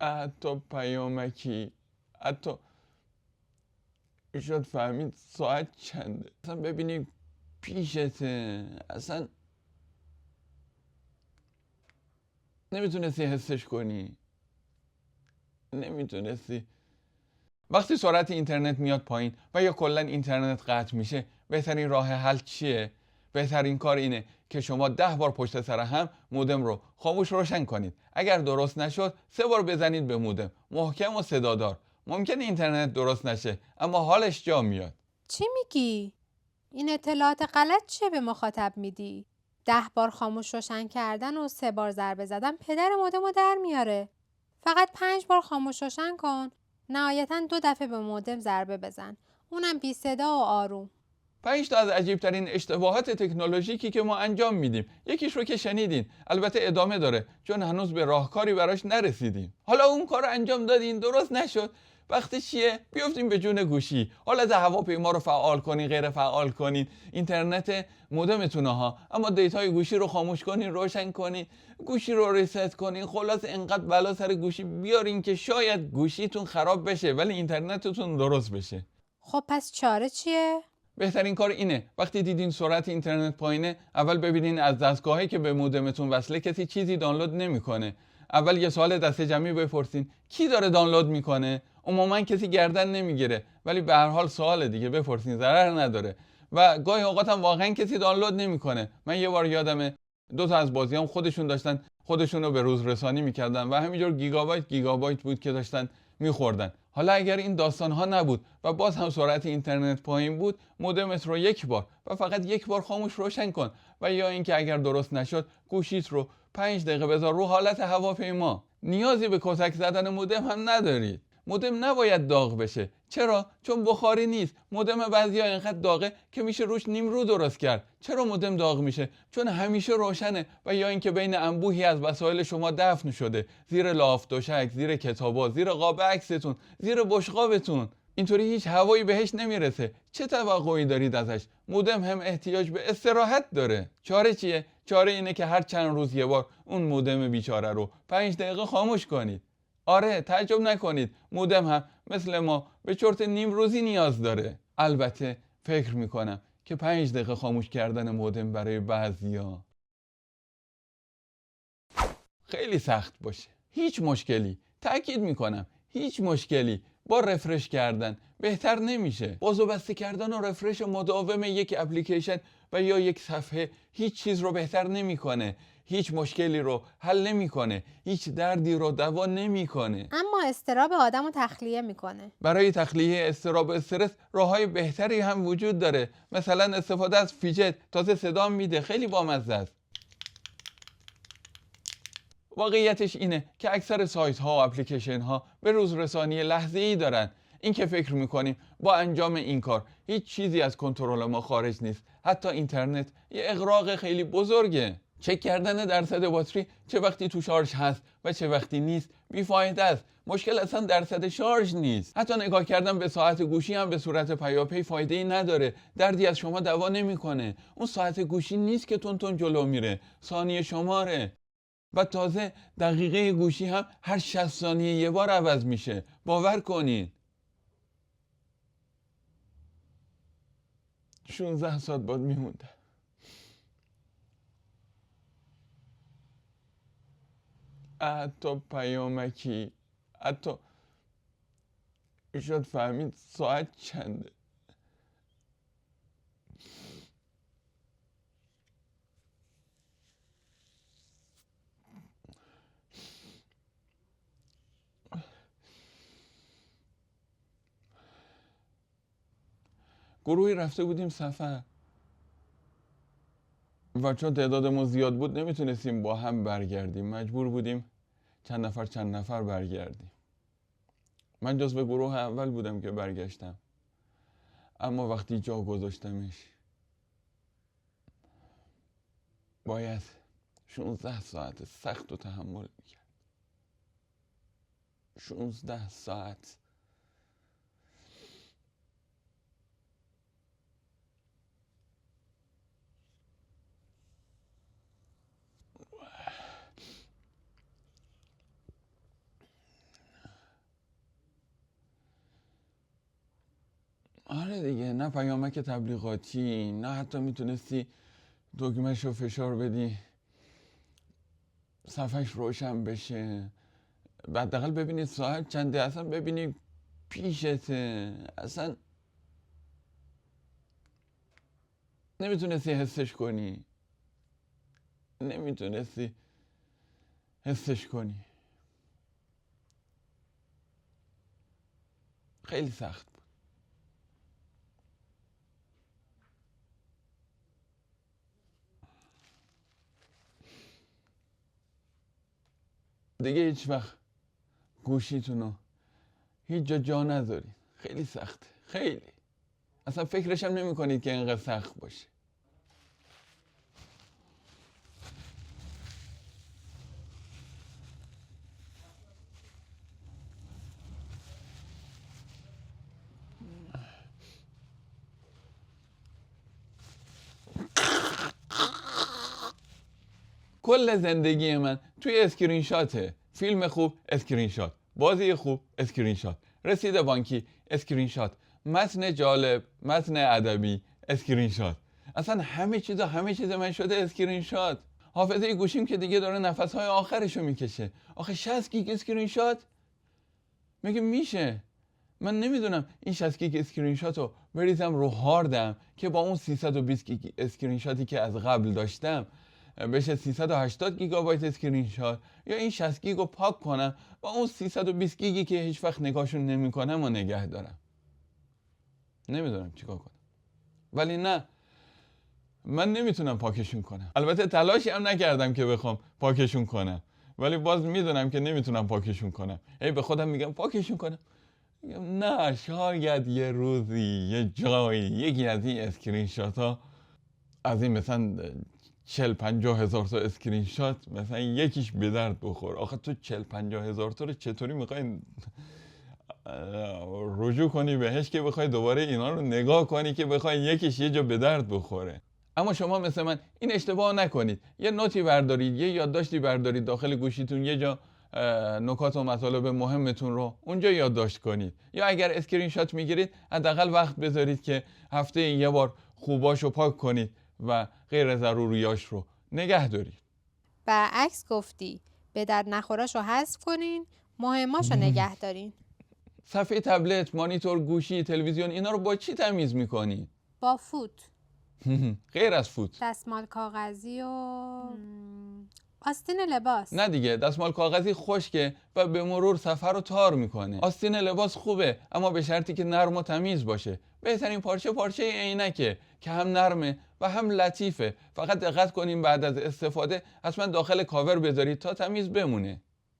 حتی پیامکی، حتی شاید فهمید ساعت چنده، اصلا ببینی پیشته، اصلا نمیتونستی حسش کنی، نمیتونستی. وقتی سرعت اینترنت میاد پایین و یا کلا اینترنت قطع میشه، بهترین راه حل چیه؟ بهترین کار اینه که شما 10 بار پشت سر هم مودم رو خاموش روشن کنید. اگر درست نشد 3 بار بزنید به مودم، محکم و صدادار. ممکنه اینترنت درست نشه اما حالش جا میاد. چی میگی؟ این اطلاعات غلط چیه به مخاطب میدی؟ 10 بار خاموش روشن کردن و 3 بار ضربه زدن پدر مودمو در میاره. فقط 5 بار خاموش روشن کن. نهایتاً 2 دفعه به مودم ضربه بزن. اونم بی صدا و آروم. 5 تا از عجیبترین اشتباهات تکنولوژیکی که ما انجام میدیم، یکیش رو که شنیدین، البته ادامه داره چون هنوز به راهکاری براش نرسیدیم. حالا اون کار رو انجام دادین، درست نشد، وقتی چیه؟ بیفتیم به جون گوشی. حالت هواپیما رو فعال کنین، غیر فعال کنین، اینترنت مودمتونه ها، اما دیتای گوشی رو خاموش کنین، روشن کنین، گوشی رو ریست کنین، خلاص انقدر بلا سر گوشی بیارین که شاید گوشیتون خراب بشه ولی اینترنتتون درست بشه. خب پس چاره چیه؟ بهترین کار اینه وقتی دیدین سرعت اینترنت پایینه، اول ببینین از دستگاهی که به مودمتون وصله کسی چیزی دانلود نمیکنه. اول یه سوال دسته جمعی بپرسین کی داره دانلود میکنه. عموما کسی گردن نمیگیره ولی به هر حال سوال دیگه بپرسین، ضرر نداره. و گاهی اوقات هم واقعا کسی دانلود نمیکنه. من یه بار یادمه 2 تا از بازیام خودشون داشتن خودشون رو به روز رسانی میکردن و همینجور گیگابایت بود که داشتن میخوردن. حالا اگر این داستان ها نبود و باز هم سرعت اینترنت پایین بود، مودمت رو 1 بار و فقط 1 بار خاموش روشن کن و یا اینکه اگر درست نشد گوشیت رو 5 دقیقه بذار رو حالت هواپیما. نیازی به کتک زدن مودم هم ندارید. مودم نباید داغ بشه. چرا؟ چون بخاری نیست. مودم بعضیا اینقدر داغه که میشه روش نیمرو درست کرد. چرا مودم داغ میشه؟ چون همیشه روشنه و یا اینکه بین انبوهی از وسایل شما دفن شده، زیر لاف دوشک، زیر کتابا، زیر قاب عکستون، زیر بشقابتون. اینطوری هیچ هوایی بهش نمیرسه. چه توقعی دارید ازش؟ مودم هم احتیاج به استراحت داره. چاره چیه؟ چاره اینه که هر چند روز یه بار اون مودم بیچاره رو 5 دقیقه خاموش کنید. آره، تعجب نکنید، مودم هم مثل ما به چرت نیم روزی نیاز داره. البته فکر میکنم که 5 دقیقه خاموش کردن مودم برای بعضیا خیلی سخت باشه. هیچ مشکلی، تأکید میکنم هیچ مشکلی با رفرش کردن بهتر نمیشه. باز و بسته کردن و رفرش مداوم یک اپلیکیشن و یا یک صفحه هیچ چیز رو بهتر نمیکنه. هیچ مشکلی رو حل نمیکنه. هیچ دردی رو دوا نمیکنه. اما اضطراب آدمو تخلیه میکنه. برای تخلیه اضطراب و استرس راههای بهتری هم وجود داره. مثلا استفاده از فیجت، تازه صدا میده، خیلی بامزه است. واقعیتش اینه که اکثر سایت ها و اپلیکیشن ها به روز رسانی لحظه ای دارن. این که فکر میکنیم با انجام این کار هیچ چیزی از کنترل ما خارج نیست. حتی اینترنت یه اغراق خیلی بزرگه. چک کردن درصد باتری چه وقتی تو شارژ هست و چه وقتی نیست بیفایده است. مشکل اصلا درصد شارژ نیست. حتی نگاه کردن به ساعت گوشی هم به صورت پیاپی فایده ای نداره. دردی از شما دوا نمیکنه. اون ساعت گوشی نیست که تون تون جلو میره، ثانیه شماره. و تازه دقیقه گوشی هم هر 60 ثانیه یه بار عوض میشه. باور کنین 16 ساعت باید میمونده. حتی پیامکی، حتی شاید فهمید ساعت چنده. گروهی رفته بودیم سفر و چون تعدادمون زیاد بود نمیتونستیم با هم برگردیم. مجبور بودیم چند نفر برگردیم. من جزو گروه اول بودم که برگشتم، اما وقتی جا گذاشتمش باید 16 ساعت سخت و تحمل میکرد. 16 ساعت. آره دیگه، نه پیامک تبلیغاتی، نه حتی میتونستی دکمه‌شو فشار بدی صفحش روشن بشه، حداقل ببینی ساعت چنده، اصلا ببینی پیشته، اصلا نمیتونستی حسش کنی، نمیتونستی حسش کنی. خیلی سخت بود. دیگه هیچ وقت گوشیتونو هیچ جا نذارید. خیلی سخته، خیلی. اصلا فکرش هم نمی کنید که اینقدر سخت باشه. کل زندگی من توی اسکرین شاته. فیلم خوب اسکرین شات، بازی خوب اسکرین شات، رسید بانکی اسکرین شات، متن جالب، متن ادبی اسکرین شات. اصلا همه چیز من شده اسکرین شات. حافظه گوشیم که دیگه داره نفسهای آخرشو میکشه. آخه 60 گیگ اسکرین شات مگه میشه؟ من نمیدونم این 60 گیگ اسکرین شاتو بریزم رو هاردم که با اون 320 گیگ اسکرین شاتی که از قبل داشتم بشه 380 گیگابایت اسکرین شات، یا این 60 گیگ رو پاک کنم با اون 320 گیگی که هیچ وقت نگاهشون نمیکنم و نگه دارم. نمیدونم چیکار کنم. ولی نه، من نمیتونم پاکشون کنم. البته تلاشی هم نکردم که بخوام پاکشون کنم، ولی باز میدونم که نمیتونم پاکشون کنم. به خودم میگم پاکشون کنم، میگم نه، شاید یه روزی یه جایی یکی از این اسکرین شات ها، از این مثلا 40-50 هزار تا اسکرین شات مثلا یکیش به درد بخور. آخه تو 40-50 هزار تا رو چطوری میخوای رجوع کنی بهش که بخوای دوباره اینا رو نگاه کنی که بخوای یکیش یه جا به درد بخوره؟ اما شما مثل من این اشتباه نکنید. یه نوتی بردارید، یه یادداشتی بردارید داخل گوشیتون، یه جا نکات و مطالب مهمتون رو اونجا یادداشت کنید. یا اگر اسکرین شات میگیرید حداقل وقت بذارید که هفته یه بار خوباشو پاک کنید و غیر ضروریاش رو نگه دارید. برعکس گفتی، به درد نخوراشو حذف کنین، مهماشو نگه دارین. صفحه تبلت، مانیتور، گوشی، تلویزیون، اینا رو با چی تمیز میکنی؟ با فوت. غیر از فوت. دستمال کاغذی و آستین لباس. نه دیگه، دستمال کاغذی خشکه و به مرور صفحه رو تار میکنه. آستین لباس خوبه اما به شرطی که نرم و تمیز باشه. بهترین پارچه عینکه که هم نرمه و هم لطیفه. فقط دقت کنیم بعد از استفاده حتما داخل کاور بذارید تا تمیز بمونه.